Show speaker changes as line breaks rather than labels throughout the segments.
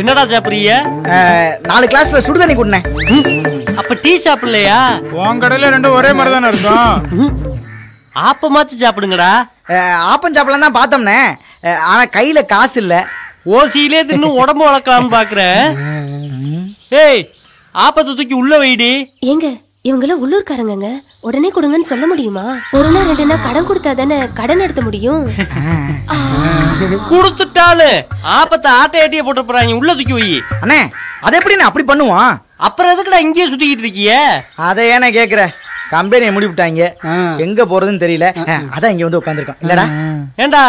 என்னடா சாப்பிடுறீங்க?
4 கிளாஸ்ல சுடுதண்ணி குடினே.
அப்ப டீ சாப்பிடலையா?
உன் கடையில ரெண்டும் ஒரே மாதிரி தானே இருக்கும்.
ஆப்பமாச்சு சாப்பிடுங்கடா.
ஆப்பம் சாப்பிடலாம் தான் பார்த்தோம்னே. ஆனா கையில காசு இல்ல.
ஓசியிலே தின்னு உடம்பு வளர்க்கலாம்னு பாக்குறேன். ஏய், ஆப்பத்தை தூக்கி உள்ள வைடி.
ஏங்க இவங்கள உள்ளூர்காரங்க, உடனே கொடுங்கன்னு சொல்ல முடியுமா? 1 நாள் 2 நாள் கடன் கொடுத்தா தானே கடன் எடுத்த முடியும்.
கொடுத்துட்டாலும் ஆப்பத்தை ஆட்டையாட்டிய போட்டு போறாங்க. உள்ள தூக்கி வை.
அண்ணே அது எப்படி அப்படி பண்ணுவான்?
அப்புறம் எதுக்குடா இங்கேயே சுத்திக்கிட்டு இருக்கிய?
அதை ஏன்னா கேக்குற? கம்பெனியை முடிவிட்டாங்க, எங்க போறதுன்னு தெரியல. அதான் இங்க வந்து உட்காந்துருக்கோம் இல்லடா.
ஏண்டா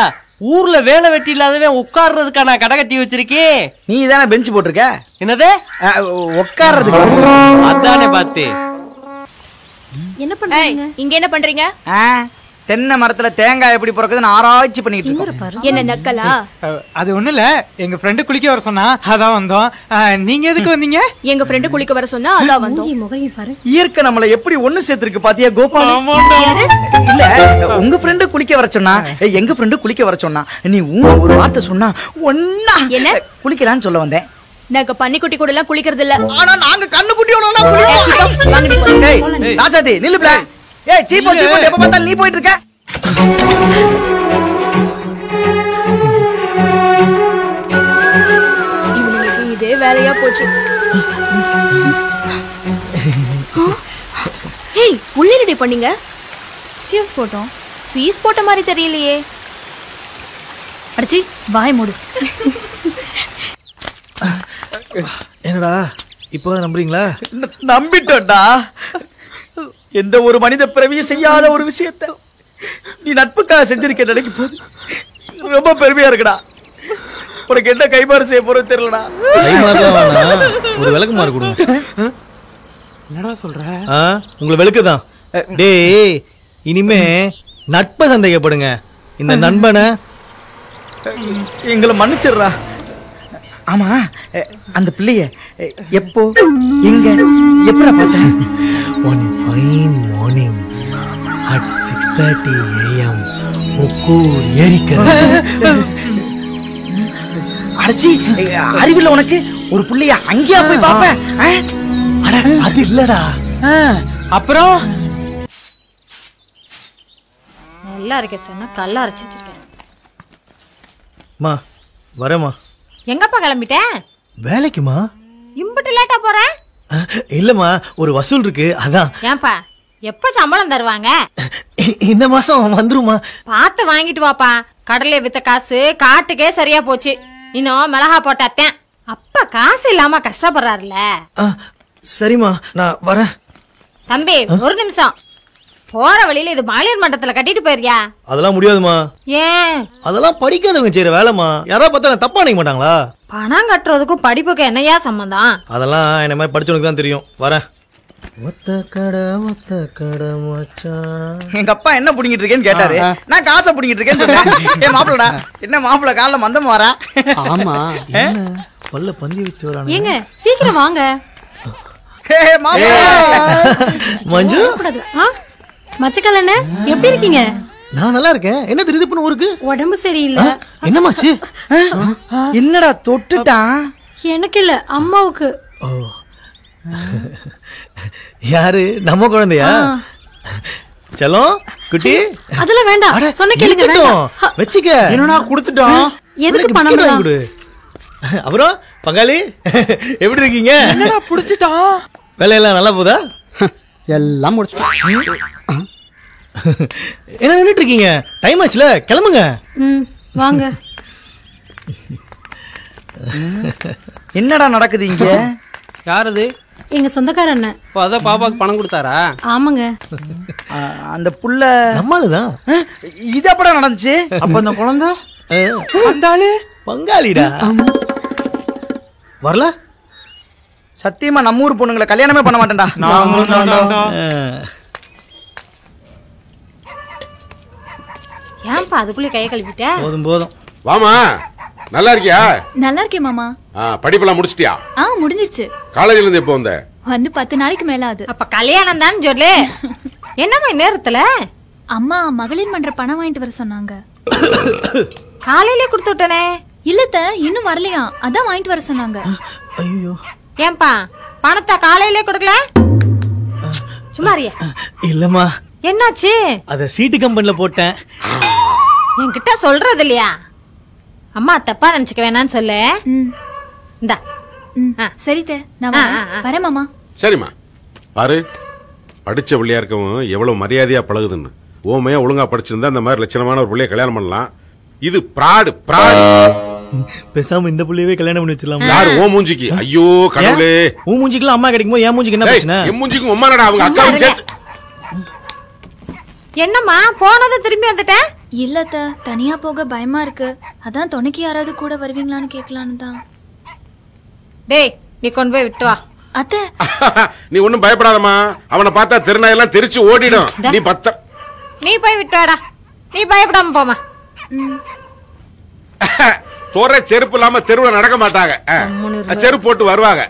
ஊர்ல வேலை வெட்டி இல்லாதவன் உட்கார்றதுக்கா நான் கடை கட்டி வச்சிருக்கேன்.
நீ தானே பெஞ்ச் போட்டிருக்க.
என்னது?
உட்கார்றதுக்கு.
அதானே பாத்து.
என்ன பண்றீங்க இங்க? என்ன பண்றீங்க?
தென்னை மரத்துல தேங்காய் எப்படி பிறக்குதுன்னு ஆராய்ச்சி பண்ணிட்டு இருக்கோம்.
என்ன நக்கலா?
அது ஒண்ணு இல்ல, எங்க ஃப்ரெண்டு குளிக்க வர சொன்னா அதான் வந்தோம். நீங்க எதுக்கு வந்தீங்க?
எங்க ஃப்ரெண்டு குளிக்க வர சொன்னா அதான் வந்தோம்.
இயற்கை நம்மள எப்படி ஒண்ணு சேர்த்திருக்கு பாத்தியா கோபால்? இல்ல உங்க ஃப்ரெண்டு குளிக்க வர சொன்னா, எங்க ஃப்ரெண்டு குளிக்க வர சொன்னா, நீ ஒரு வார்த்தை சொன்னா ஒண்ணா
என்ன
குளிக்கலான்னு சொல்ல வந்தேன்.
நாங்க பன்னிக்குட்டி கூட எல்லாம் குளிக்கிறது இல்ல.
ஆனா நாங்க கண்ணுக்குட்டியோட எல்லாம் குளிப்போம். ஏய் ராசாதி நில்லுப்ல. ஏய் சீப்போ சீப்போ எப்ப பார்த்தாலும் நீ போயிட்டு இருக்க.
இவனுக்கு இதே வேலையா போச்சு. ஏய் உள்ளிரடி பண்ணீங்க? ஃபீஸ் போட்டோம். ஃபீஸ் போட்ட மாதிரி தெரியலையே. அடச்சி வாய் மூடு.
என்னடா இப்போ நம்புறீங்களா? நம்பிட்டோம்டா. எந்த ஒரு மனித பிறவியும் செய்யாத ஒரு விஷயத்தை நீ நட்புக்காக செஞ்சிருக்க நினைக்கும் போது ரொம்ப பெருமையா இருக்குடா. உனக்கு என்ன கைமாறு செய்ய போறது தெரியலடா.
ஒரு விளக்குமாறு கொடுங்க.
என்னடா சொல்ற?
உங்களை விளக்குதான். டேய் இனிமே நட்பை சந்தேகப்படுங்க. இந்த நண்பனை
எங்களை மன்னிச்சிடுறா. ஆமா அந்த பிள்ளைய எப்போ எங்க எப்படா பார்த்த?
One fine morning at 6:30 AM Okkur ஏரிக்கரை.
அடச்சி அறிவில்ல உனக்கு? ஒரு புள்ளைய அங்கேயா போய் பாப்ப?
அட அது இல்லடா.
அப்புறம்
நல்லா இருக்க சொன்னா கல்லா அரைச்சு வச்சிருக்கேன்.
மா வரேம்மா.
எங்கப்பா கிளம்பிட்டேன்?
வேலைக்குமா?
இம்புட்டு லேட்டா போறேன்?
இல்லம்மா ஒரு வசூல் இருக்கு அதான்.
ஏன்பா எப்ப சம்பளம் தருவாங்க?
இந்த மாசம் வந்துருமா?
பார்த்து வாங்கிட்டு வாப்பா. கடலை வித்த காசு காட்டுக்கே சரியா போச்சு. இன்னும் மிளகா போட்டாத்தேன். அப்பா காசு இல்லாம கஷ்டப்படுறாருல.
சரிம்மா நான் வரேன்.
தம்பி ஒரு நிமிஷம். போற வழியில இது மகளிர் மண்டபத்துல கட்டிட்டு போயிருக்கியா?
அதெல்லாம் முடியாதுமா.
ஏன்?
அதெல்லாம் படிக்காதவங்க செய்யற வேலைமா. யாராவது பார்த்தா தப்பா நினைக்க மாட்டாங்களா?
பணம் கட்டுறதுக்கும் படிப்புக்கு என்னையா சம்பந்தம்?
அதெல்லாம் என்ன மாதிரி படிச்சவனுக்கு தான் தெரியும். வரேன். ஒத்த கடை மச்சான்.
எங்க அப்பா என்ன புடிங்கிட்டு இருக்கேன்னு கேட்டாரு. நான் காசை புடிங்கிட்டு இருக்கேன்னு சொன்னேன். ஏ மாப்பிளடா என்ன மாப்பிள காலைல மந்தமா வரா?
ஆமா பல்ல பந்தி வச்சு வரானே.
ஏங்க சீக்கிரம் வாங்க.
மஞ்சு
மச்சக்கல்லண்ணே எப்படி இருக்கீங்க?
நான் நல்லா இருக்கேன். என்ன தெரியுது ஊருக்கு?
உடம்பு சரியில்லை.
என்னமாச்சு?
என்னடா தொட்டுட்டான்?
எனக்கு இல்ல அம்மாவுக்கு.
யாரு? நம்ம குழந்தையா? செல்லம் குட்டி
அதெல்லாம் வேண்டாம். சொன்ன கேளுங்க. வேண்டாம்
வெச்சிக்க. என்னடா கொடுத்துட்டோம்.
எதுக்கு பணம்
கொடு. அப்புறம் பங்காளி எப்படி இருக்கீங்க?
என்னடா புடிச்சிட்டான்?
வேலையெல்லாம் நல்லா போதா?
எல்லாம் முடிச்சிட்டோம்.
என்ன நின்னுட்டு இருக்கீங்க? டைம் ஆச்சுல கிளம்புங்க.
வாங்க.
என்னடா நடக்குது இங்க?
யாரது?
எங்க சொந்தக்கார அண்ணன்.
அதான் பாப்பாக்கு பணம் கொடுத்தாரா?
ஆமாங்க.
அந்த புள்ள
நம்மளுதான்.
இது அப்படா நடந்துச்சு?
அப்ப அந்த குழந்தை
அந்த ஆளு
பங்காளிடா. வரல?
சத்தியமா நம்ம ஊர் பொண்ணுங்களை கல்யாணமே பண்ண மாட்டேன்டா.
ஏன்பா அதுக்குள்ளே கையை கழுவிட்ட?
போதும் போதும்.
வாமா. நல்லா இருக்கியா?
நல்லா இருக்கேன் மாமா.
படிப்பெல்லாம் முடிச்சிட்டியா?
முடிஞ்சிருச்சு.
காலேஜ்ல இருந்து எப்போ வந்த?
வந்து 10 நாளைக்கு மேல ஆகுது.
அப்ப கல்யாணம் தான் சொல்லு. என்னம்மா நேரத்துல?
அம்மா மகளிர் மன்ற பணம் வாங்கிட்டு வர சொன்னாங்க.
காலையிலே கொடுத்து விட்டனே.
இல்லத்த இன்னும் வரலையா, அதான் வாங்கிட்டு வர சொன்னாங்க.
ஐயோ
ஏன்பா பணத்தை காலையிலே கொடுக்கல? சும்மாரியா?
இல்லம்மா,
என்னாச்சு?
அத சீட்டு கம்பெனில போட்டேன்.
என்கிட்ட சொல்றது இல்லையா? அம்மா தப்பா நினைச்சுக்க வேணான்னு சொல்லு. இந்தா.
சரித்த, நான் வரேன் மாமா.
சரிம்மா. பாரு, படிச்ச பிள்ளையா இருக்கவும் எவ்வளவு மரியாதையா பழகுதுன்னு. ஓமையா ஒழுங்கா படிச்சிருந்தா இந்த மாதிரி லட்சணமான ஒரு பிள்ளைய கல்யாணம் பண்ணலாம். இது பிராடு பிராடு.
பேசாம இந்த புள்ளையவே கல்யாணம் பண்ணி வச்சிடலாம்.
யாரு? ஓ மூஞ்சிக்கு? ஐயோ கடவுளே,
உன் மூஞ்சிக்குலாம் அம்மா கிடைக்குமோ என் மூஞ்சிக்கு என்ன பிரச்சனை?
என் மூஞ்சிக்கு அம்மாடா, அவங்க அக்காவும் சேர்த்து.
என்னம்மா போனது திரும்பி வந்துட்டேன்?
இல்லத்த, தனியா போக பயமா இருக்கு, அதான் துணைக்கு யாராவது கூட வருவீங்களான்னு கேட்கலான்னு தான்.
டேய், நீ கொண்டு போய் விட்டு வா.
அத்தை,
நீ ஒண்ணும் பயப்படாதம்மா. அவனை பார்த்தா திருநாயெல்லாம் தெரிச்சு ஓடிடும். நீ
நீ போய் விட்டு வாடா. நீ பயப்படாம போமா.
தோற செருப்பு இல்லாம தெருவுல நடக்க மாட்டாங்க. செருப்பு போட்டு வருவாங்க.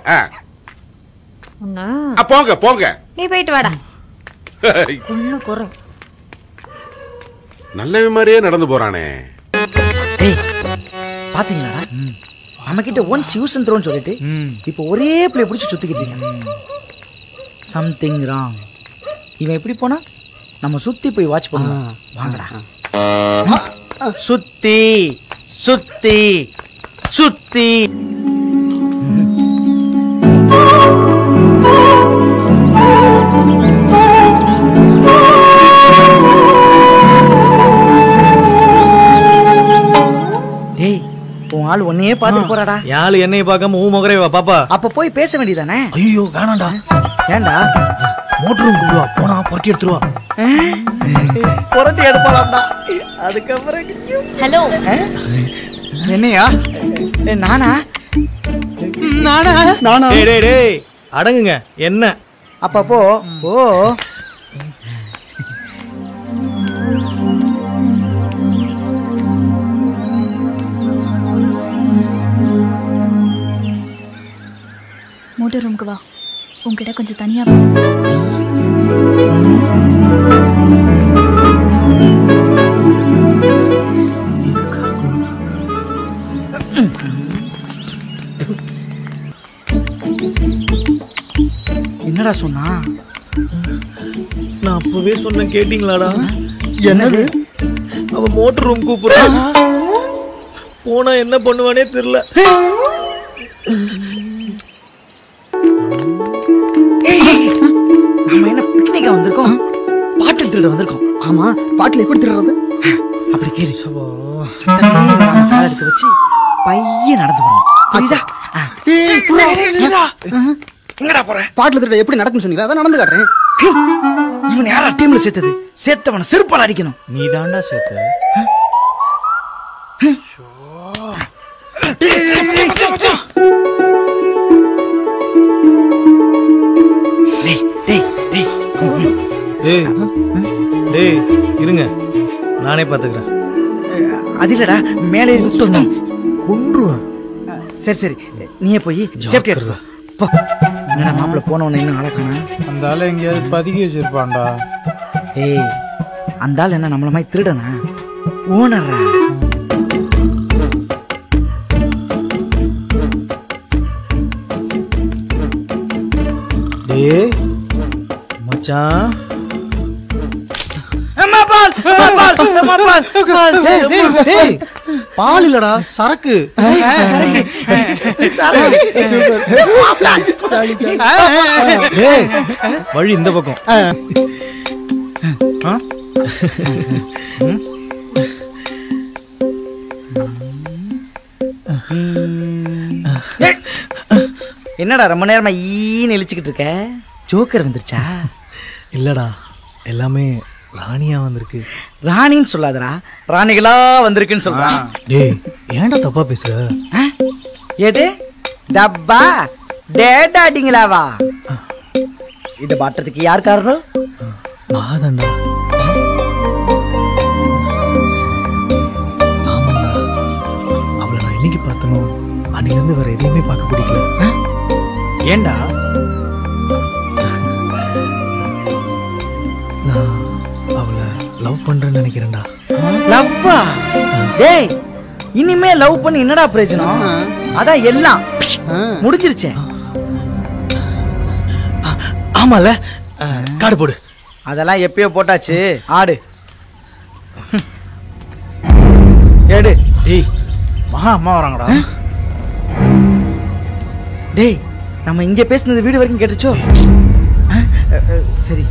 போங்க போங்க.
நீ போயிட்டு வாடா.
நல்ல மாதிரியே நடந்து போறானே.
பாத்தீங்களா, நம்ம கிட்ட ஒன்ஸ் யூஸ் அண்ட் த்ரோன்னு சொல்லிட்டு இப்ப ஒரே பிள்ளை பிடிச்சி சுத்திக்கிட்டீங்க. Something wrong. இவன் எப்படி போனா நம்ம சுத்தி போய் வாட்ச் பண்ணுவோம். வாங்கடா. சுத்தி சுத்தி சுத்தி. டேய், உன் ஆள் உன்னையே பார்த்துட்டு போறாடா.
யாழ் என்னைய பார்க்காம உன் முகரே வா பாப்பா.
அப்ப போய் பேச வேண்டியதானே?
ஐயோ வேணாண்டா.
ஏண்டா?
மோட்டர் ரூம் கூடுவா, போனா புரட்டி எடுத்துருவா.
புரட்டி எடுப்பாளாம்டா. அதுக்கப்புறம்
ஹலோ.
என்னையா? நானா?
நானா? டேய் டேய் டேய், அடங்குங்க. என்ன?
அப்பப்போ ஓ
மோட்டர் ரூமுக்கு வா, உன்கிட்ட கொஞ்சம் தனியா பேச.
என்னடா சொன்னா?
நான் அப்பவே சொன்ன கேட்டீங்களாடா?
என்னது?
அவன் மோட்டர் ரூம் கூப்பிடுறான். போனா என்ன பண்ணுவானே தெரியல.
நம்ம என்ன பிக்னிக்கா வந்திருக்கோம்? பாட்டில் திருட வந்திருக்கோம்.
ஆமா, பாட்டில் எப்படி திருடுறது?
அப்படி கேளு. சத்தமே வராம கால் எடுத்து வச்சு பைய நடந்து வரணும். எங்கடா போற?
பாட்டில் திருட எப்படி நடக்குன்னு சொன்னீங்களா? அதான் நடந்து காட்டுறேன்.
இவன் யாரா டீம்ல சேர்த்தது? சேர்த்தவன செருப்பால் அடிக்கணும்.
நீ தாண்டா சேர்த்த. டேய் இருங்க, நானே பாத்துக்கிறேன்.
அது இல்லடா, மேலே குத்தணும். கொன்றுவேன். சரி சரி, நீயே போய் சேஃப்டி எடுத்து போ. என்னடா மாப்பிள்ள போனவன இன்னும் அழகானா?
அந்த ஆளு எங்கேயாவது பதுக்கி வச்சிருப்பான்டா.
ஏய், அந்த ஆள் என்ன நம்மள மாதிரி திருடனா? ஓனரா?
டேய் மச்சான், பால் இல்லடா, சரக்கு. வழி இந்த பக்கம்.
என்னடா ரொம்ப நேரமா ஈன்னு இழிச்சுக்கிட்டு இருக்க? ஜோக்கர் வந்துருச்சா?
இல்லடா, எல்லாமே ராணியா வந்திருக்கு.
ராணின்னு சொல்லாதடா, ராணிகளா வந்திருக்குன்னு சொல்றா.
டேய் ஏன்டா தப்பா பேசுற?
ஏது டப்பா டேடாடிங்களாவா? இத பாட்டுறதுக்கு யார் காரணம்?
நாதாண்டா. ஆமாண்டா, அவளை நான் இன்னைக்கு பார்த்தனோ அன்னிலிருந்து வேற எதையுமே பார்க்க பிடிக்கல.
ஏண்டா?
நான் அவளை லவ் பண்றேன்னு நினைக்கிறேன்டா.
லவ்வா? டேய், இனிமே லவ் பண்ணி என்னடா பிரயோஜனம்? அதான் எல்லாம் முடிஞ்சிருச்சே.
ஆமால காடு போடு.
அதெல்லாம் எப்பயோ போட்டாச்சு. ஆடு ஏடு.
டேய் மகா அம்மா வராங்கடா.
டேய் நம்ம இங்க பேசுனது வீடு வரைக்கும் கேட்டுச்சோ? சரி.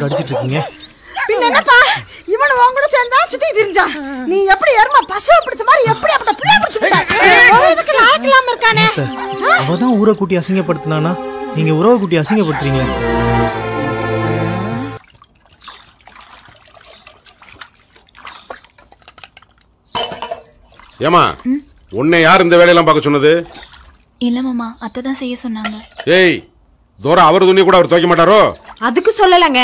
அடிச்சிட்டு இருக்கீங்க?
என்னப்பா இவன் உன் கூட சேர்ந்தா சுத்தி திரிஞ்சா? நீ எப்படி எருமை பசு பிடிச்ச மாதிரி எப்படி அப்படி பிள்ளை பிடிச்சு விட்ட? இதுக்கு லாய்க்கலாம இருக்கானே.
அவதான் ஊரை கூட்டி அசிங்கப்படுத்தினானா? நீங்க உறவை கூட்டி அசிங்கப்படுத்துறீங்க.
ஏமா உன்னை யார் இந்த வேலையெல்லாம் பார்க்க சொன்னது?
இல்ல மாமா, அத்தை தான் செய்ய சொன்னாங்க.
ஏய் தோரா அவர் துணி கூட அவர் துவைக்க மாட்டாரோ?
அதுக்கு சொல்லலங்க.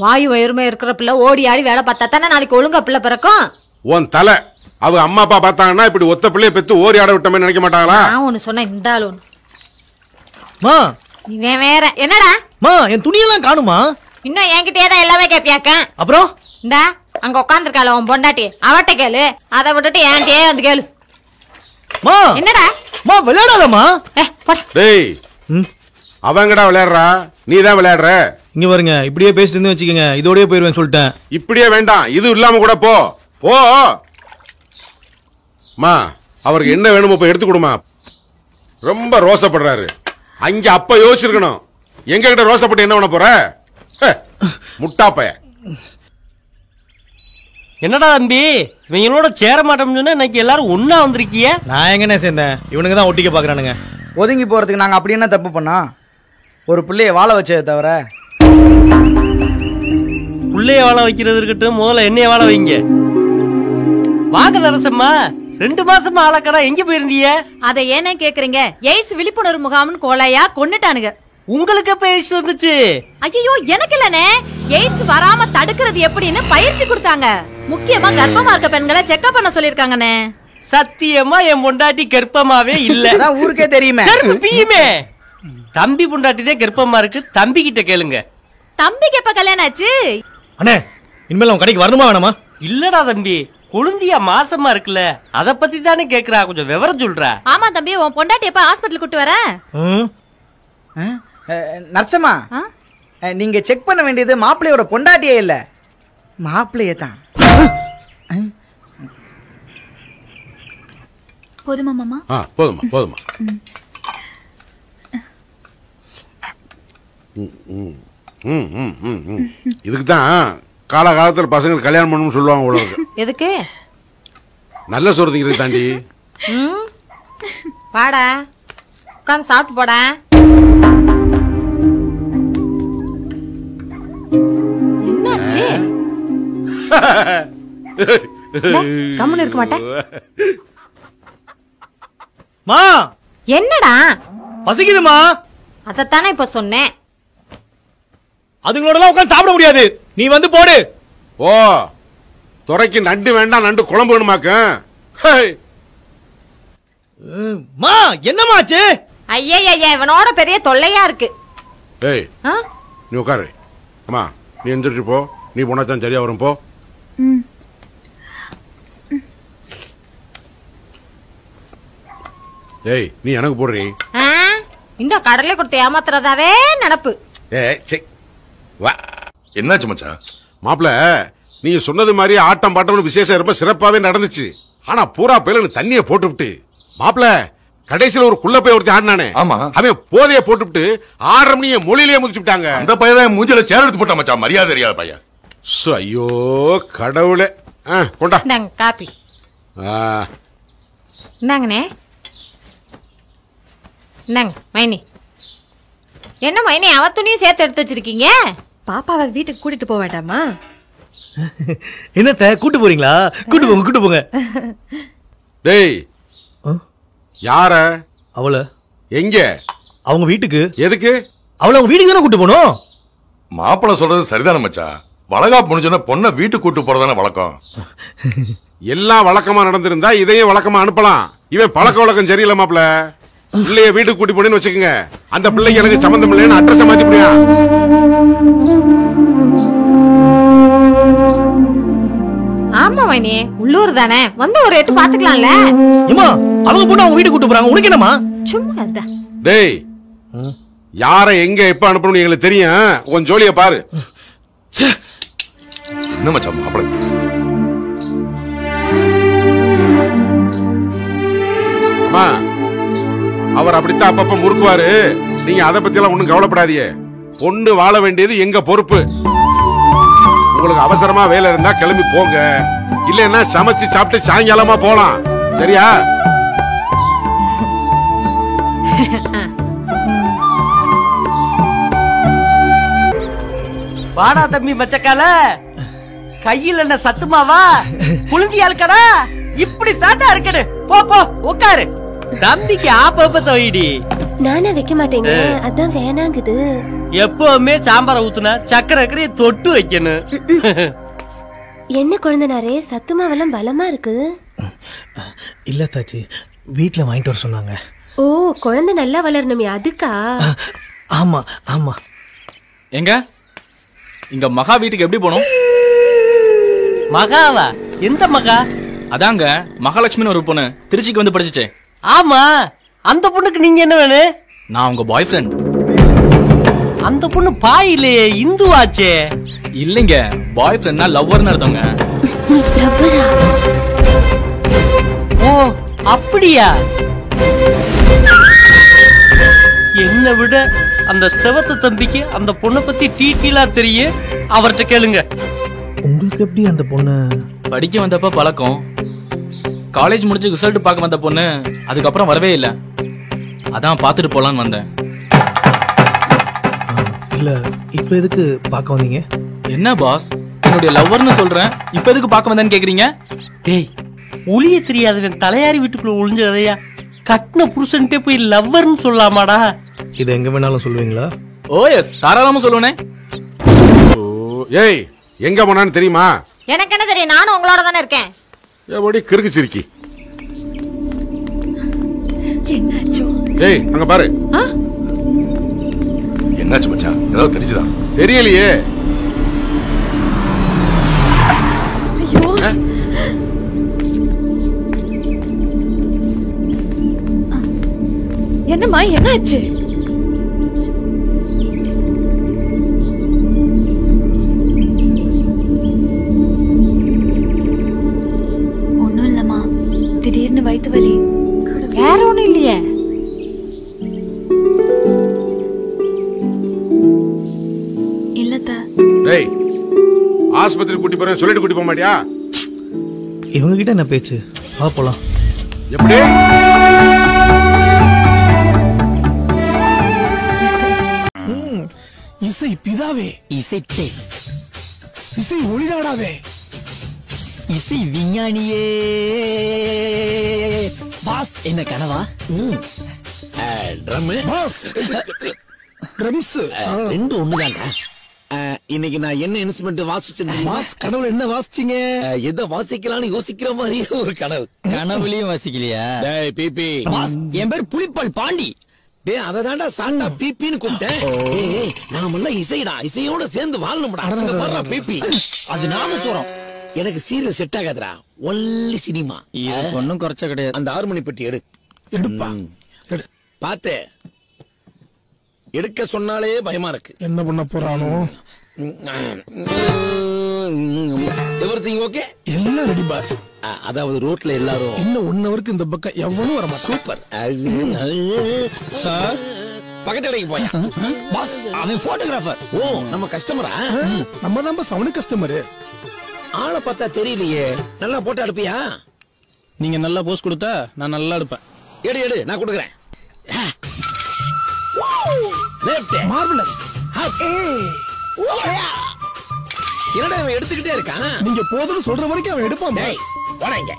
வாயு வயிறுமே இருக்கிற பிள்ளை ஓடி ஆடி வேலை பார்த்தா தானே நாளைக்கு ஒழுங்கா பிள்ளை பிறக்கும்.
உன் தலை அவ அம்மா அப்பா பார்த்தாங்கன்னா இப்படி ஒத்த பிள்ளைய பெத்து ஓடி ஆட விட்டமே நினைக்க மாட்டாங்களா?
நான் ஒண்ணு சொன்ன இந்த ஆளு ஒண்ணு.
மா
நீ வேற என்னடா?
மா என் துணியெல்லாம் காணுமா?
இன்னும் என்கிட்டயே தான் எல்லாமே கேப்பியாக்க.
அப்புறம்
இந்தா அங்க உட்காந்துருக்காள உன் பொண்டாட்டி, அவட்ட கேளு. அதை விட்டுட்டு என்கிட்டயே வந்து கேளு.
மா
என்னடா?
மா விளையாடாதம்மா.
டேய் அவங்கடா விளையாடுறா, நீ தான் விளையாடுற.
இங்க பாருங்க, இப்படியே பேசிட்டு இருந்து வச்சுக்கோங்க, இதோடய போயிருவேன் சொல்லிட்டேன்.
இப்படியே வேண்டாம், இது இல்லாம கூட போ போ. மா அவருக்கு என்ன வேணுமோ போய் எடுத்து கொடுமா. ரொம்ப ரோசப்படுறாரு. அங்க அப்ப யோசிச்சிருக்கணும். எங்க கிட்ட ரோசப்பட்டு என்ன பண்ண போற? முட்டாப்பைய.
என்னடா தம்பி இவங்களோட சேர மாட்டோம்னு சொன்னா இன்னைக்கு எல்லாரும் ஒன்னா வந்திருக்கிய?
நான் எங்கண்ணே சேர்ந்தேன், இவனுங்க தான் ஒட்டிக்க பாக்குறானுங்க.
ஒதுங்கி போறதுக்கு நாங்க அப்படி என்ன தப்பு பண்ணா? ஒரு பிள்ளைய வாழ வச்சதை தவிர.
புள்ளைய வாழ வைக்கிறது இருக்கட்டும், முதல்ல என்னைய வாழ வைங்க. வாங்க நரசம்மா, 2 மாசமா ஆளக்கடா எங்க போயிருந்தீங்க?
அதை ஏனே கேக்குறீங்க? எய்ட்ஸ் விழிப்புணர்வு முகாம்னு கோலையா கொன்னுட்டானுங்க.
உங்களுக்கு எப்ப எய்ட்ஸ் வந்துச்சு?
ஐயோ எனக்கு இல்லனே, எய்ட்ஸ் வராம தடுக்கிறது எப்படின்னு பயிற்சி கொடுத்தாங்க. முக்கியமா கர்ப்பமா இருக்க பெண்களை செக்அப் பண்ண சொல்லிருக்காங்கண்ணே.
சத்தியமா என் பொண்டாட்டி கர்ப்பமாவே இல்ல.
அதான் ஊருக்கே தெரியுமே.
பியுமே தம்பி பொண்டாட்டிதே கர்ப்பமா இருக்கு. தம்பி கிட்ட கேளுங்க.
தம்பிக்கு எப்ப கல்யாணம் ஆச்சு?
அண்ணே இனிமேல் உன் கடைக்கு வரணுமா வேணாமா?
இல்லடா தம்பி, குழந்தையா மாசமா இருக்குல்ல, அத பத்தி தானே கேக்குறா. கொஞ்சம் விவரம் சொல்றா.
ஆமா தம்பி, உன் பொண்டாட்டி எப்ப ஹாஸ்பிடல் கூட்டு வர?
நர்சம்மா, நீங்க செக் பண்ண வேண்டியது மாப்பிள்ளையோட பொண்டாட்டியே இல்ல, மாப்பிள்ளையே தான்.
போதுமா மாமா?
போதுமா போதுமா. இதுக்கு தான் காலகாலத்தில் பசங்க கல்யாணம் பண்ணணும்னு சொல்லுவாங்க உலகம்.
எதுக்கு?
நல்ல சொல்றதுங்கிறது தாண்டி.
வாடா உட்காந்து சாப்பிட்டு போடா. என்னாச்சு? கம்முன்னு இருக்க மாட்டேன்.
மா
என்னடா?
பசிக்குதுமா.
அதத்தானே இப்ப சொன்னேன்.
அதுங்களோட உட்காந்து சாப்பிட முடியாது, நீ வந்து போடு.
ஓ துறைக்கு நண்டு வேண்டாம், நண்டு குழம்பு வேணுமாக்க.
மா என்னமாச்சு?
ஐயா இவனோட பெரிய தொல்லையா இருக்கு.
ஏய் நீ உட்காரு. அம்மா நீ எந்திரிச்சு போ, நீ போனாச்சான் சரியா வரும் போ. ஏய் நீ எனக்கு போடுறீ.
இன்னும் கடலை கொடுத்து ஏமாத்துறதாவே நடப்பு.
என்னாச்சு மச்சான்? மாப்பிள்ள நீங்க சொன்னது மாதிரி ஆட்டம் பாட்டம் விசேஷம் ரொம்ப சிறப்பாவே நடந்துச்சு. ஆனா பூரா பேல தண்ணிய போட்டு விட்டு மாப்பிள்ள கடைசியில ஒரு குள்ள போய் ஒருத்தி ஆடினானே, அவன் போதைய போட்டுவிட்டு 6:30 மணிய மொழியிலேயே முடிச்சுட்டாங்க.
அந்த பையன் மூஞ்சில சேர் எடுத்து போட்டா மச்சான், மரியாதை தெரியாத பையன்.
ஐயோ கடவுளே. கொண்டா
காப்பி. இந்தாங்கண்ணே. இந்தாங்க மைனி. என்ன மைனி, அவ துணியும் சேர்த்து எடுத்து வச்சிருக்கீங்க?
பாப்பாவை வீட்டுக்கு கூட்டிட்டு போக வேண்டாமா?
என்னத்த கூட்டு போறீங்களா? கூட்டு போங்க.
டேய் யார?
அவள
எங்க?
அவங்க வீட்டுக்கு.
எதுக்கு?
அவள அவங்க வீட்டுக்கு தானே கூட்டு போகணும்.
மாப்பிள்ள சொல்றது சரிதானே மச்சான். வளகாப்பு முடிஞ்சோன்னா பொண்ணை வீட்டுக்கு கூட்டு போறதானே வழக்கம்.
எல்லாம் வழக்கமா நடந்திருந்தா இதையும் வழக்கமா அனுப்பலாம். இவன் பழக்க வழக்கம் சரியில்லை மாப்பிள்ள. பிள்ளைய வீட்டுக்கு கூட்டி போனேன்னு வச்சுக்கோங்க, அந்த பிள்ளைக்கு எனக்கு சம்பந்தம் இல்லைன்னு அட்ரஸ் மாத்தி முடியா?
ஆமா மைனி, உள்ளூர் தானே, வந்து ஒரு எட்டு பாத்துக்கலாம்ல.
ஏமா அவங்க பொண்ணு அவங்க வீட்டுக்கு கூட்டு போறாங்க, உனக்கு என்னமா?
சும்மா இருடா.
டேய் யார எங்க எப்ப அனுப்பணும்னு எங்களுக்கு தெரியும். உன் ஜோலிய பாரு.
என்ன மச்சான் மாப்பிள்ள?
அம்மா அவர் அப்படித்தான் அப்பப்ப முறுக்குவாரு. நீங்க அதை பத்தி எல்லாம் ஒண்ணும் கவலைப்படாதீங்க. பொண்ணு வாழ வேண்டியது எங்க பொறுப்பு. உங்களுக்கு அவசரமா வேலை இருந்தா கிளம்பி போங்க, இல்லன்னா சமைச்சு சாப்பிட்டு சாயங்காலமா போலாம். சரியா?
வாடா தம்பி மச்சக்கால, கையில் என்ன சத்துமாவா புழுங்கியாளுக்கடா? இப்படி தாத்தா இருக்கடு. போ போ உட்காரு. தம்பிக்கு ஆப்ப தவிடி.
நானே வைக்க மாட்டேங்க, அதான் வேணாங்குது.
எப்பவுமே சாம்பார ஊத்துனா சக்கரை தொட்டு வைக்கணும்.
என்ன குழந்தைனாரே, சத்துமாவெல்லாம் பலமா இருக்கு.
இல்ல தாச்சி, வீட்டுல வாங்கிட்டு வர சொன்னாங்க.
ஓ, குழந்தை நல்லா வளரணுமே அதுக்கா?
ஆமா ஆமா.
எங்க இங்க மகா வீட்டுக்கு எப்படி போனோம்?
மகாவா? எந்த மகா?
அதாங்க மகாலட்சுமின்னு ஒரு பொண்ணு திருச்சிக்கு வந்து படிச்சுச்சே.
ஆமா, அந்த பொண்ணுக்கு நீங்க என்ன வேணும்?
நான் உங்க பாய் ஃப்ரெண்ட்.
அந்த பொண்ணு பாய் இல்லையே, இந்துவாச்சே.
இல்லைங்க, பாய் ஃப்ரெண்ட்னா லவ்வர்னு அர்த்தங்க.
ஓ அப்படியா? என்ன விட அந்த செவத்த தம்பிக்கு அந்த பொண்ணை பத்தி டீட்டெயிலா தெரியும். அவர்கிட்ட கேளுங்க.
உங்களுக்கு எப்படி அந்த பொண்ணு?
படிக்க வந்தப்ப பழக்கம். காலேஜ் முடிச்சு ரிசல்ட் பார்க்க வந்த பொண்ணு அதுக்கப்புறம் வரவே இல்லை. அதான் பார்த்துட்டு போலான்னு வந்தேன்.
இல்ல, இப்ப எதுக்கு பார்க்க வந்தீங்க?
என்ன பாஸ், என்னுடைய லவ்வர்னு சொல்றேன், இப்ப எதுக்கு பார்க்க வந்தேன்னு கேக்குறீங்க?
டேய், ஒளிய தெரியாதவன் தலையாரி வீட்டுக்குள்ள ஒளிஞ்சதையா கட்டின புருஷன்ட்டே போய் லவ்வர்னு சொல்லலாமாடா?
இது எங்க வேணாலும் சொல்லுவீங்களா?
ஓ எஸ், தாராளமா சொல்லுவேனே.
ஏய், எங்க போனான்னு தெரியுமா?
எனக்கு என்ன தெரியும், நானும் உங்களோட தானே இருக்கேன்.
எப்படி கிறுக்கு சிரிக்கி.
என்னாச்சோ?
ஏய் அங்க பாரு.
என்னாச்சு மச்சான்? ஏதாவது தெரிஞ்சுதா?
தெரியலையே.
ஐயோ, என்னம்மா என்னாச்சு? ஒண்ணும் இல்லம்மா, திடீர்னு வயித்து வலி.
வேற ஒண்ணும் இல்லையே.
இல்லத்த.
ஏய், ஆஸ்பத்திரி கூட்டி போறேன் சொல்லிட்டு கூட்டி போக மாட்டியா?
இவங்க கிட்ட என்ன பேச்சு? வா போலாம்.
எப்படி?
இசை பிதாவே,
இசைத்தே,
இசை ஒளிநாடாவே,
இசை விஞ்ஞானியே. பாஸ் என்ன கனவா?
ட்ரம் பாஸ், ட்ரம்ஸ்
ரெண்டு ஒண்ணுதான்டா. இன்னைக்கு நான் என்ன இன்ஸ்ட்ருமெண்ட் வாசிச்சேன்?
பாஸ், கனவுல என்ன வாசிச்சீங்க?
எதை வாசிக்கலாம்னு யோசிக்கிற மாதிரி ஒரு கனவு. கனவுலயும் வாசிக்கலையா? டேய் பிபி. பாஸ், என் பேர் புலிப்பால் பாண்டி. டேய், அத தாண்டா சாண்டா பிபின்னு கூப்பிட்டேன். ஏய், நாமெல்லாம் இசைடா, இசையோட சேர்ந்து வாழணும்டா. அங்க பாருடா பிபி, அது நாதஸ்வரம். எனக்கு சீரியல் செட் ஆகாதுடா, ஒன்லி சினிமா. இது ஒன்னும் குறைச்ச கிடையாது. அந்த 6 மணி பெட்டி எடு.
எடுப்பா.
பாத்து எடுக்க சொன்னாலே பயமா இருக்கு.
என்ன பண்ண போறானோ?
Everything okay?
எல்லாம் ரெடி பாஸ்.
அதாவது ரோட்ல எல்லாரும்
இன்னும் 1 ஹவருக்கு இந்த பக்கம் எவனும் வர மாட்டான்.
Super sir. பக்கத்து கடைக்கு போயா பாஸ், அவன் போட்டோகிராஃபர். ஓ, நம்ம கஸ்டமரா?
நம்ம தான் பாஸ் அவனுக்கு கஸ்டமர்.
ஆளை பார்த்தா தெரியலையே. நல்லா போட்டோ எடுப்பியா?
நீங்க நல்லா போஸ் கொடுத்தா நான் நல்லா எடுப்பேன்.
எடு எடு, நான் கொடுக்குறேன்.
மார்வெலஸ்.
என்னடா அவன் எடுத்துக்கிட்டே இருக்கான்?
நீங்க போதுன்னு சொல்ற வரைக்கும் அவன் எடுப்பான் பாஸ்.
போறேங்க.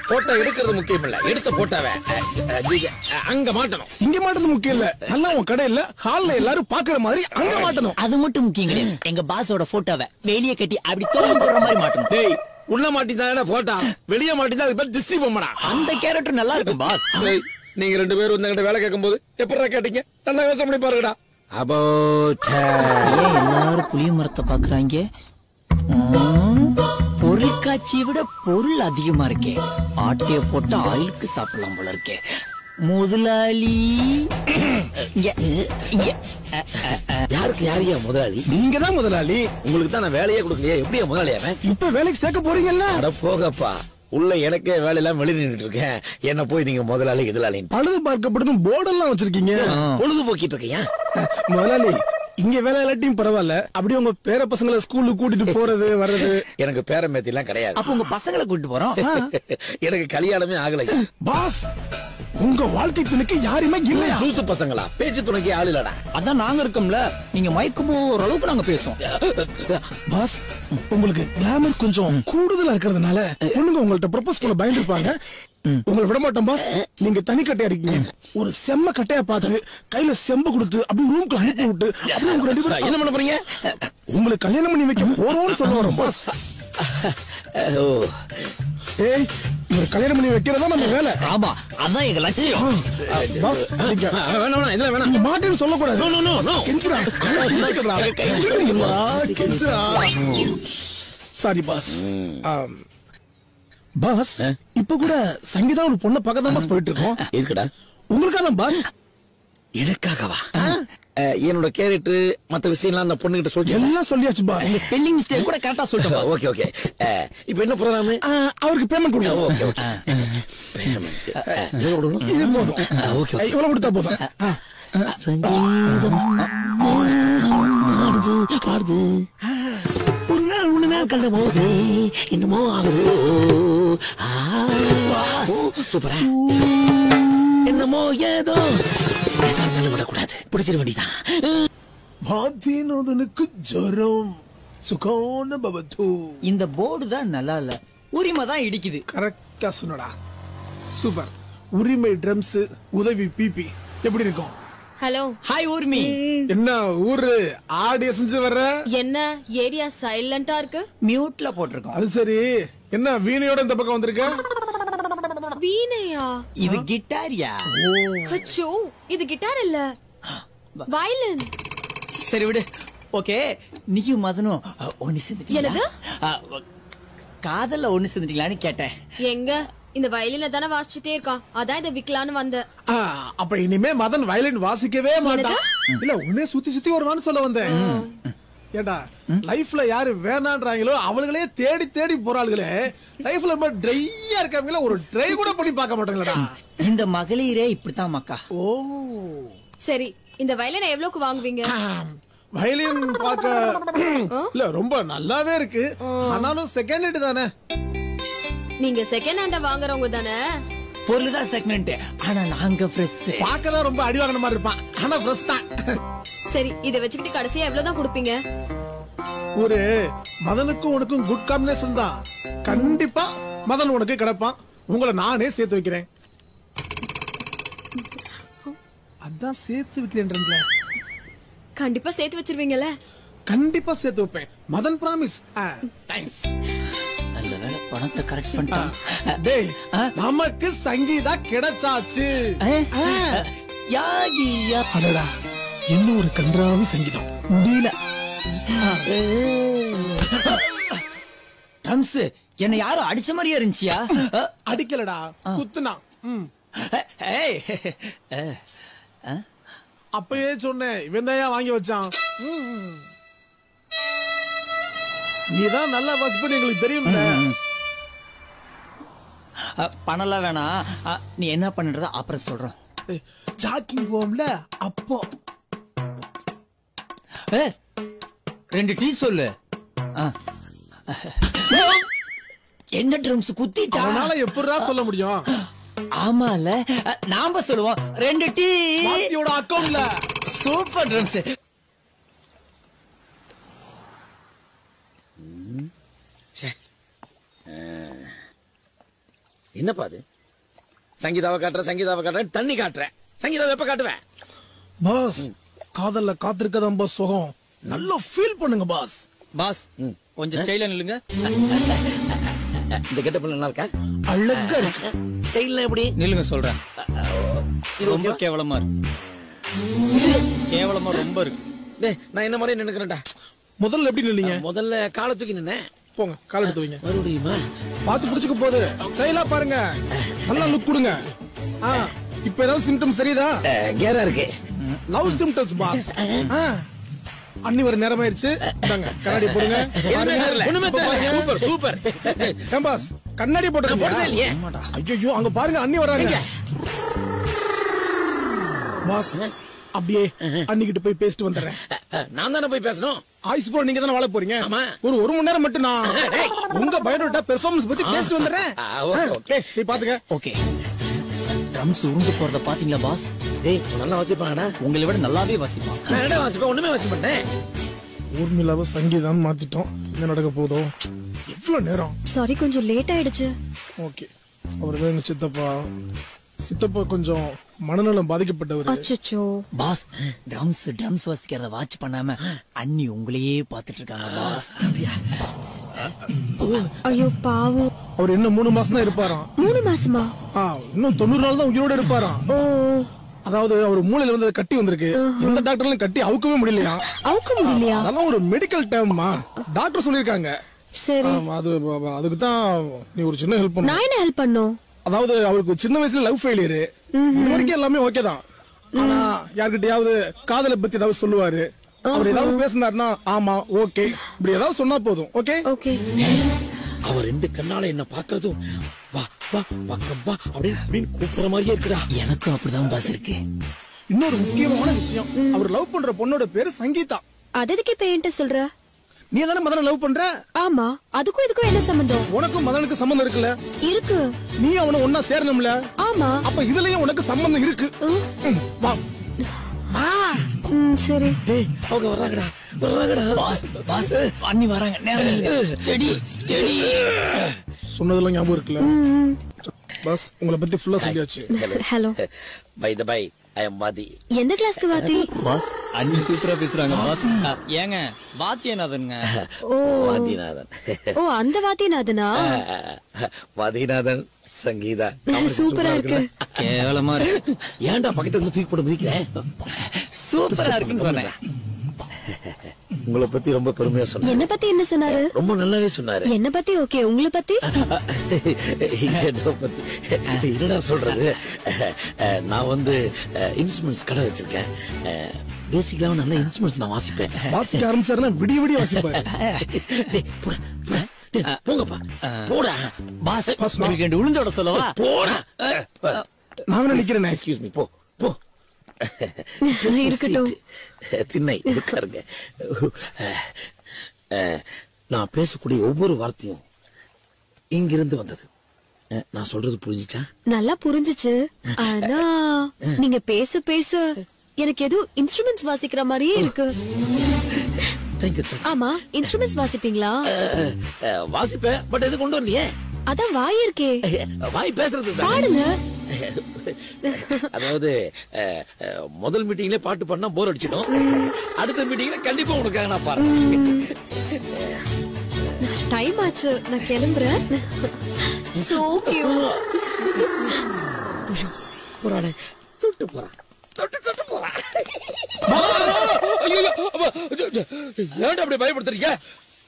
போட்டோ எடுக்கிறது முக்கியம் இல்ல, எடுத்த போட்டோவை அங்க மாட்டணும்.
இங்க மாட்டது முக்கியம் இல்ல, நல்லா உன் கடையில ஹால்ல எல்லாரும் பாக்குற மாதிரி அங்க மாட்டணும்.
அது மட்டும் முக்கியம் கிடையாது. எங்க பாஸோட போட்டோவை வெளியே கட்டி அப்படி தோன்ற மாதிரி மாட்டணும்.
டேய் உள்ள மாட்டிதான் போட்டோ, வெளியே மாட்டிதான் அது பேர் திஸ்தி பொம்மடா.
அந்த கேரக்டர் நல்லா இருக்கும் பாஸ்.
நீங்க 2 பேரும் வந்து வேலை கேட்கும் போது எப்படா கேட்டீங்க? நல்லா யோசனை பண்ணி பாருங்கடா. அப்போ
எல்லாரும் புளிய மரத்தை பாக்குறாங்க. பொருட்காட்சியை விட பொருள் அதிகமா இருக்கே. ஆட்டைய போட்டு ஆயிலுக்கு சாப்பிடலாம் போல இருக்கே. முதலாளி
யாருக்கு யாரியா முதலாளி?
நீங்க தான் முதலாளி.
உங்களுக்கு தான் நான் வேலையே கொடுக்கலையா? எப்படியா முதலாளி அவன்?
இப்ப வேலைக்கு சேர்க்க போறீங்கல்ல?
அட போகப்பா, உள்ள எனக்கே வேலையெல்லாம் வெளியே நின்றுட்டு இருக்கேன். என்ன போய் நீங்க முதலாளி எதிராளி
பழுது பார்க்கப்படும் போர்டெல்லாம் வச்சிருக்கீங்க.
பொழுதுபோக்கிட்டு இருக்கியா
முதலாளி? இங்க வேலை இல்லாட்டியும் பரவாயில்ல, அப்படியே உங்க பேர பசங்களை ஸ்கூலுக்கு கூட்டிட்டு போறது வர்றது.
எனக்கு பேர மேத்தி எல்லாம் கிடையாது.
அப்ப உங்க பசங்களை கூட்டிட்டு போறோம்.
எனக்கு கல்யாணமே ஆகலை
பாஸ். உங்க வாழ்க்கை துணைக்கு யாருமே இல்லையா?
சூசு பசங்களா? பேச்சு துணைக்கு ஆள் இல்லடா.
அதான் நாங்க இருக்கோம்ல, நீங்க மயக்கம் போற அளவுக்கு நாங்க பேசுவோம்.
பாஸ், உங்களுக்கு கிளாமர் கொஞ்சம் கூடுதலா இருக்கிறதுனால பொண்ணுங்க உங்கள்ட்ட ப்ரப்போஸ் பண்ண பயந்துருப்பாங்க. உங்களை விட மாட்டோம் பாஸ். நீங்க தனி கட்டையா இருக்கீங்க, ஒரு செம்ம கட்டையா பார்த்து கையில செம்பு கொடுத்து அப்படி ரூம்க்கு அனுப்பி விட்டு அப்படியே உங்க 2 பேரும்
என்ன பண்ண போறீங்க?
உங்களுக்கு கல்யாணம் பண்ணி வைக்க போறோம்னு சொல்ல வரோம் பாஸ். ஏய், இவர் கல்யாணம் பண்ணி வைக்கிறதா நம்ம வேலை.
ஆமா, அதான் எங்க லட்சியம்.
பாஸ்,
வேணாம் இதெல்லாம் வேணாம்.
நீ மாட்டேன்னு சொல்லக்கூடாது.
No no no.
கெஞ்சுடா. Sorry boss. பாஸ், இப்ப கூட சங்கீதா ஒரு பொண்ணை பக்கத்தான் பாஸ் போயிட்டு இருக்கோம்.
இருக்குடா.
உங்களுக்காக பாஸ்.
எனக்காகவா? என்னோட கேரக்டர் மத்த விஷயம்லாம் அந்த பொண்ணுகிட்ட சொல்லி
எல்லாம் சொல்லியாச்சு பாஸ்.
உங்க ஸ்பெல்லிங் மிஸ்டேக் கூட கரெக்டா சொல்லிட்டோம்.
Okay okay. இப்போ என்ன ப்ரோகிராம்?
அவருக்கு பேமெண்ட் கொடுங்க.
Okay okay. பேமெண்ட் எவ்வளவு கொடுக்கணும்?
இது போதும்.
Okay okay.
இவ்வளவு கொடுத்தா போதும்.
சங்கீதம் பாடுது பாடுது. ஒரு நாள் கண்ட போது என்னமோ ஆகுது. சூப்பரா. என்னமோ ஏதோ ஏதாவது விடக்கூடாது, பிடிச்சிட வேண்டியதான்.
வாத்தினோதனுக்கு ஜரம் சுகோன பவத்து.
இந்த போர்டு தான் நல்லா இல்ல, உரிமை தான் இடிக்குது.
கரெக்டா சொன்னடா. சூப்பர். உரிமை ட்ரம்ஸ், உதவி பிபி எப்படி இருக்கும்?
ஹலோ.
ஹாய் ஊர்மி.
என்ன ஊரு ஆடி செஞ்சு வர்ற?
என்ன ஏரியா சைலண்டா இருக்கு?
மியூட்ல போட்டிருக்கோம்.
அது சரி. என்ன வீணையோட இந்த பக்கம் வந்திருக்க?
வீணையா?
இது கிட்டாரியா?
அச்சோ, இது கிட்டார் இல்ல, வயலின்.
சரி விடு. ஓகே, நீயும் மதனும் ஒன்னு சேர்ந்துட்டீங்களா? காதல்ல ஒன்னு சேர்ந்துட்டீங்களான்னு கேட்டேன்.
எங்க இந்த வயலின தானே வாசிச்சுட்டே இருக்கான், அதான் இதை விக்கலான்னு வந்த.
அப்ப இனிமே மதன் வயலின் வாசிக்கவே மாட்டான். இல்ல உன்னே சுத்தி சுத்தி வருவான்னு சொல்ல வந்தேன். ஏண்டா, லைஃப்ல யாரு வேணான்றாங்களோ அவங்களே தேடி தேடி போறாளுங்களே. லைஃப்ல ரொம்ப ட்ரையா இருக்காங்களா, ஒரு ட்ரை கூட பண்ணி பார்க்க மாட்டாங்களா?
இந்த மகளிரே இப்படித்தான் மக்கா.
ஓ
சரி, இந்த வயலினை எவ்வளவுக்கு வாங்குவீங்க?
வயலின் பார்க்க இல்ல ரொம்ப நல்லாவே இருக்கு, ஆனாலும் செகண்ட் ஹேண்ட் தானே.
நீங்க செகண்ட் ஹேண்டா வாங்குறவங்க தானே?
பொருள் தான் செகண்ட் ஹேண்ட், ஆனா நாங்க ஃப்ரெஷ்.
பார்க்க தான் ரொம்ப அடி வாங்கின மாதிரி இருப்பான், ஆனா ஃப்ரெஷ் தான்.
சரி, இத வச்சுக்கிட்டு கடைசியா எவ்வளவுதான் கொடுப்பீங்க?
ஒரு மதனுக்கும் உனக்கும் குட் காம்பினேஷன் தான். கண்டிப்பா மதன் உனக்கு கிடைப்பான். உங்களை நானே சேர்த்து வைக்கிறேன். அதான் சேர்த்து வைக்கிறேன்றீங்களா?
கண்டிப்பா சேர்த்து வச்சிருவீங்கல்ல?
கண்டிப்பா சேர்த்து வைப்பேன். மதன் பிராமிஸ். தேங்க்ஸ்.
நல்ல வேளை பணத்தை கரெக்ட் பண்ணிட்டான்.
டேய், நமக்கு சங்கீதா கிடைச்சாச்சு. அடடா, என்ன ஒரு கன்றாவி சங்கீதம். முடியல.
ட்ரம்ஸ் என்ன யாரும் அடிச்ச மாதிரியா இருந்துச்சியா?
அடிக்கலடா, குத்துனா. அப்பயே சொன்னேன், இவன் தான் வாங்கி வச்சான். நீதான் நல்லா வாட்ச் பண்ணி எங்களுக்கு தெரியும்ல.
பணம்லாம் வேணாம், நீ என்ன பண்றத அப்புறம் சொல்றோம்.
ஜாக்கிங் போவோம்ல அப்போ
2 டீ சொல்லு. என்ன ட்ரம்ஸ் குத்திட்டா?
அவனால எப்படிடா சொல்ல முடியும்?
ஆமால, நாம சொல்லுவோம் 2 டீ.
மாத்தியோட அக்கவுண்ட்ல.
Super drums.
என்னப்பா அது? சங்கீதாவை காட்டுறேன் தண்ணி காட்டுறேன். சங்கீதாவை எப்ப காட்டுவேன்?
பாஸ் காதல்ல காத்திருக்கதான் பாஸ் சுகம். நல்லா ஃபீல் பண்ணுங்க பாஸ்.
பாஸ் கொஞ்சம் ஸ்டைலா நில்லுங்க.
இந்த கெட்டப் நல்லா இருக்கா?
அழகா இருக்கு.
ஸ்டைல்ல எப்படி
நில்லுங்க சொல்றேன். ரொம்ப கேவலமா இருக்கு. கேவலமா ரொம்ப இருக்கு.
டேய் நான் என்ன மாதிரி நின்னுக்கிறேன்டா.
முதல்ல எப்படி நின்னீங்க?
முதல்ல காலை தூக்கி நின்னேன்.
போங்க கால் எடுத்து வைங்க.
மறுபடியுமா?
பாத்து பிடிச்சுக்க போகுது. ஸ்டைலா பாருங்க. நல்லா லுக் கொடுங்க. இப்ப ஏதாவது சிம்டம்ஸ் தெரியுதா?
கேரா இருக்கு.
Love symptoms boss. அண்ணி வர நேரம் ஆயிருச்சு. இந்தாங்க கண்ணாடி போடுங்க.
Super super.
ஏன் பாஸ் கண்ணாடி போட்டுருக்கீங்க? ஐயோ அங்க பாருங்க அண்ணி வர்றாங்க. பாஸ் அப்படியே அன்னிக்கிட்ட போய் பேசிட்டு வந்துடுறேன்.
நான் தானே போய் பேசணும்.
ஆயுஸ் ப்ரோ நீங்க தானே வாழ போறீங்க. ஒரு மணி நேரம் மட்டும் நான் உங்க பயோடேட்டா பெர்ஃபார்மன்ஸ் பத்தி பேசிட்டு வந்துடுறேன். ஓகே நீ பாத்துக்க.
ஓகே. ட்ரம்ஸ் உருண்டு போறத பாத்தீங்களா பாஸ்?
டேய் நல்லா வாசிப்பாங்கடா.
உங்களை விட நல்லாவே வாசிப்பான்.
நான் என்ன வாசிப்பேன்? ஒண்ணுமே வாசிக்க மாட்டேன்.
ஊர்மிளாவை சங்கீதம் மாத்திட்டோம். என்ன நடக்க போதோ? எவ்வளவு நேரம்?
சாரி கொஞ்சம் லேட் ஆயிடுச்சு.
ஓகே. அவர்தான் எங்க சித்தப்பா கொஞ்சம் மனநலம் பாதிக்கப்பட்டவர்.
அச்சச்சோ.
பாஸ் ட்ரம்ஸ் வாசிக்கிறத வாட்ச் பண்ணாம அண்ணி உங்களையே பாத்துட்டு இருக்காங்க பாஸ்.
ஐயோ பாவம்.
அவர் என்ன 3 மாசம் தான் இருப்பாராம்.
3 மாசமா?
இன்னும் 90 நாள் தான் உயிரோட இருப்பாராம். அதாவது அவர் மூளையில வந்து கட்டி வந்திருக்கு. எந்த டாக்டர்லயும் கட்டி அவுக்கவே முடியலையா? அதெல்லாம் ஒரு மெடிக்கல் டேர்மா டாக்டர் சொல்லிருக்காங்க.
சரி
அதுக்கு தான் நீ ஒரு சின்ன ஹெல்ப் பண்ணு.
நான் என்ன ஹெல்ப் பண்ணனும்?
அதாவது அவருக்கு சின்ன வயசுல லவ் ஃபெயிலியர். இது வரைக்கும் எல்லாமே ஓகே தான். ஆனா யார்கிட்டயாவது காதலை பத்தி ஏதாவது சொல்லுவாரு. அவர் ஏதாவது பேசினாருன்னா ஆமா ஓகே இப்படி ஏதாவது சொன்னா போதும். Okay
okay.
அவர் 2 கண்ணால என்ன பாக்குறதும் வா வா பக்கம் வா அப்படின்னு கூப்பிடுற மாதிரியே இருக்குடா.
எனக்கும் அப்படிதான் பாஸ் இருக்கு.
இன்னொரு முக்கியமான விஷயம், அவர் லவ் பண்ற பொண்ணோட பேரு சங்கீதா.
அது எதுக்கு இப்ப என்கிட்ட சொல்ற?
நீ தானே மதனை லவ் பண்ற?
ஆமா. அதுக்கும் இதுக்கும் என்ன சம்பந்தம்?
உனக்கும் மதனுக்கு சம்பந்தம் இருக்குல்ல?
இருக்கு.
நீ அவனை ஒன்னா சேரணும்ல?
ஆமா.
அப்ப இதுலயும் உனக்கு சம்பந்தம் இருக்கு. வா
சரி.
டேய் அவங்க வர்றாங்கடா.
பாஸ் அண்ணி வராங்க. நேரம் ஸ்டடி
சொன்னதெல்லாம் ஞாபகம் இருக்குல்ல? பாஸ் உங்களை பத்தி ஃபுல்லா சொல்லியாச்சு.
ஹலோ.
பை தி பை ஐ அம் வாதி.
எந்த கிளாஸ்க்கு வாதி?
பாஸ் அண்ணி சூப்பரா பேசுறாங்க பாஸ். ஏங்க வாத்தியநாதன்ங்க.
வாதிநாதன்.
அந்த வாத்தியநாதனா?
வாதிநாதன் சங்கீதா
சூப்பரா இருக்கு.
கேவலமா இருக்கு.
ஏன்டா பக்கத்துல இருந்து தூக்கி போட்டு மிதிக்கிறேன்?
சூப்பரா இருக்குன்னு சொன்னேன்.
உங்களை பத்தி ரொம்ப பெருமையா சொன்னாரு.
என்ன பத்தி என்ன சொன்னாரு?
ரொம்ப நல்லாவே சொன்னாரு.
என்ன பத்தி? ஓகே உங்களை பத்தி?
என்னடா சொல்றது, நான் வந்து இன்ஸ்ட்ருமெண்ட்ஸ் கடை வச்சிருக்கேன். பேசிக்கலா நல்ல இன்ஸ்ட்ருமெண்ட்ஸ் நான் வாசிப்பேன்.
வாசிக்க ஆரம்பிச்சாருன்னா விடிய விடிய வாசிப்பாரு.
போங்கப்பா போடா.
பாஸ் 2 உளுந்தோட சொல்லவா?
போடா.
நான் நினைக்கிறேன்.
Excuse me. போ போ.
இருக்கட்டும்.
திண்ணை உட்காருங்க. நான் பேசக்கூடிய ஒவ்வொரு வார்த்தையும் இங்கிருந்து வந்தது. நான் சொல்றது புரிஞ்சுச்சா?
நல்லா புரிஞ்சுச்சு. ஆனா நீங்க பேச பேச எனக்கு ஏதோ இன்ஸ்ட்ருமெண்ட்ஸ் வாசிக்கிற மாதிரியே இருக்கு. ஆமா இன்ஸ்ட்ருமெண்ட்ஸ் வாசிப்பீங்களா?
வாசிப்பேன், பட் எது கொண்டு வரலையே.
அதான் வாய் இருக்கே.
வாய் பேசுறது
பாடுங்க.
அதாவது முதல் மீட்டிங்ல பாட்டு பண்ணா போர் அடிச்சிடும். அடுத்த மீட்டிங்ல கண்டிப்பா உனக்காக நான் பாடுறேன்.
டைம் ஆச்சு, நான் கிளம்புறேன். So cute.
போறானே தொட்டு போறான். தொட்டு போறான். ஏன்டா அப்படி பயப்படுத்துறீங்க?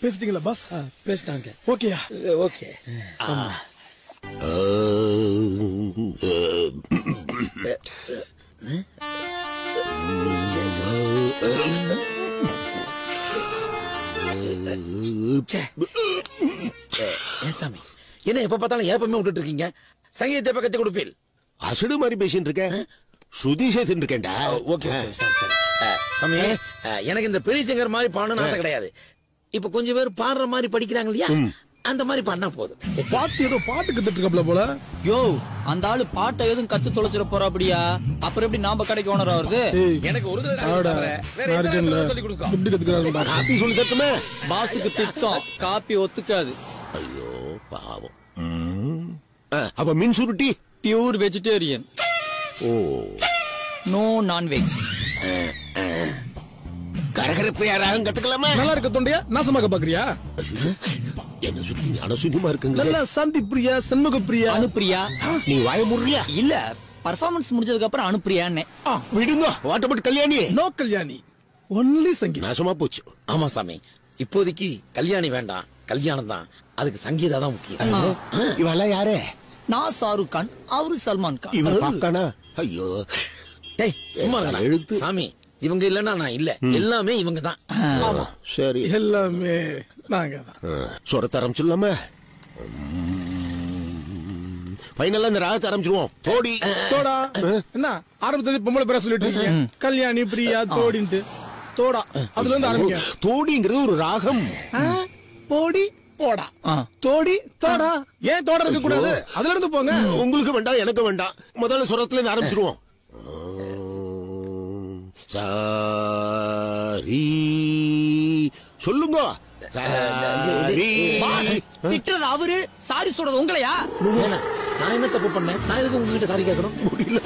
பேசிட்டீங்களா பாஸ்?
பேசிட்டாங்க.
ஓகேயா?
ஓகே. சாமி என்ன எப்ப பார்த்தாலும் ஏப்பமே விட்டுட்டு இருக்கீங்க? சங்கீதத்தை எப்ப கத்து கொடுப்பீள்?
அசடு மாதிரி பேசிட்டு இருக்கேன். ஸ்ருதி சேர்த்துட்டு இருக்கேன்டா.
ஓகே சாமி, எனக்கு இந்த பெரிய சங்கர் மாதிரி பாடணும்னு ஆசை கிடையாது. இப்ப கொஞ்சம் பேர் பாடுற மாதிரி படிக்கிறாங்க இல்லையா, அந்த மாதிரி பண்ணா போதும்.
பாட்டு ஏதோ பாட்டு கத்துட்டு இருக்கப்பல போல.
யோ அந்த ஆளு பாட்டை எதுவும் கத்து தொலைச்சிட போறா அப்படியா? அப்புறம் எப்படி நாம கடைக்கு ஓனர் ஆகுறது?
எனக்கு ஒரு சொல்லி கொடுக்க
காப்பி சொல்லி தட்டுமே.
பாஸுக்கு பித்தம் காப்பி ஒத்துக்காது.
ஐயோ பாவம். அப்ப மீன் சுருட்டி
பியூர் வெஜிடேரியன்.
ஓ,
நோ நான்வெஜ்.
கரகரப்பு யாராவது கத்துக்கலாமா?
நல்லா இருக்க தொண்டையா நாசமாக்க பாக்குறியா?
என்ன சுத்தி அனசுனியமா இருக்குங்க.
நல்ல சந்தி பிரியா, சண்முக பிரியா,
அனுப்பிரியா.
நீ வாய முறியா?
இல்ல, பர்ஃபார்மன்ஸ் முடிஞ்சதுக்கு அப்புறம் அனுப்பிரியான்னு.
விடுங்க. What about Kalyani?
No Kalyani, only Sangeetha.
நாசமா போச்சு.
ஆமா சாமி, இப்போதைக்கு கல்யாணி வேண்டாம், கல்யாணம் தான். அதுக்கு சங்கீதா தான் முக்கியம்.
இவெல்லாம் யாரு?
நான் ஷாருக் கான், அவரு சல்மான் கான்.
இவன் பாக்கானா? ஐயோ
டேய் சும்மா எழுத்து சாமி, இவங்க இல்லன்னா நான் இல்ல, எல்லாமே இவங்க தான்.
ஆமா சரி,
எல்லாமே நாங்க தான்.
சொரத்த ஆரம்பிச்சிடலாமா? ஃபைனலா இந்த ராகத்தை ஆரம்பிச்சிருவோம். தோடி
தோடா. என்ன ஆரம்பத்துல பொம்பளை பேர சொல்லிட்டு இருக்கீங்க? கல்யாணி, பிரியா, தோடின்ட்டு. தோடா, அதுல இருந்து ஆரம்பிங்க.
தோடிங்கிறது ஒரு ராகம்.
போடி போடா, தோடி தோடா. ஏன் தோடா இருக்க கூடாது? அதுல இருந்து போங்க.
உங்களுக்கு வேண்டாம், எனக்கு வேண்டாம். முதல்ல சொரத்துல இருந்து ஆரம்பிச்சிருவோம். சாரி சொல்லுங்க.
திட்டுறது அவரு, சாரி சொல்றது உங்களையா?
நான் என்ன தப்பு பண்ணேன்? நான் எதுக்கு உங்ககிட்ட சாரி கேட்கணும்?
முடியல,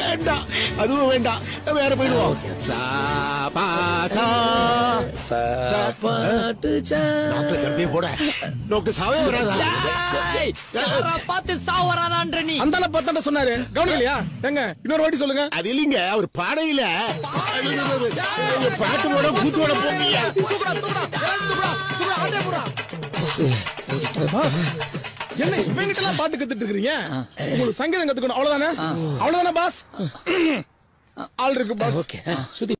வேண்டாம், அதுவும் வேண்டாம், வேற போயிடுவோம். போட நோக்கு சாவே வராதா?
பார்த்து சாவு வராதான்ற நீ
அந்த பார்த்தாண்ட சொன்னாரு, கவனிக்கலையா? எங்க இன்னொரு வாட்டி சொல்லுங்க.
அது இல்லைங்க, அவர் பாடையில பாட்டு போட கூத்தோட போங்க.
என்ன இவங்கிட்ட எல்லாம் பாட்டு கத்துட்டு இருக்கீங்க? உங்களுக்கு சங்கீதம் கத்துக்கணும், அவ்வளவுதானே? அவ்வளவுதானே பாஸ்? ஆள் இருக்கு பாஸ்.
சுத்தி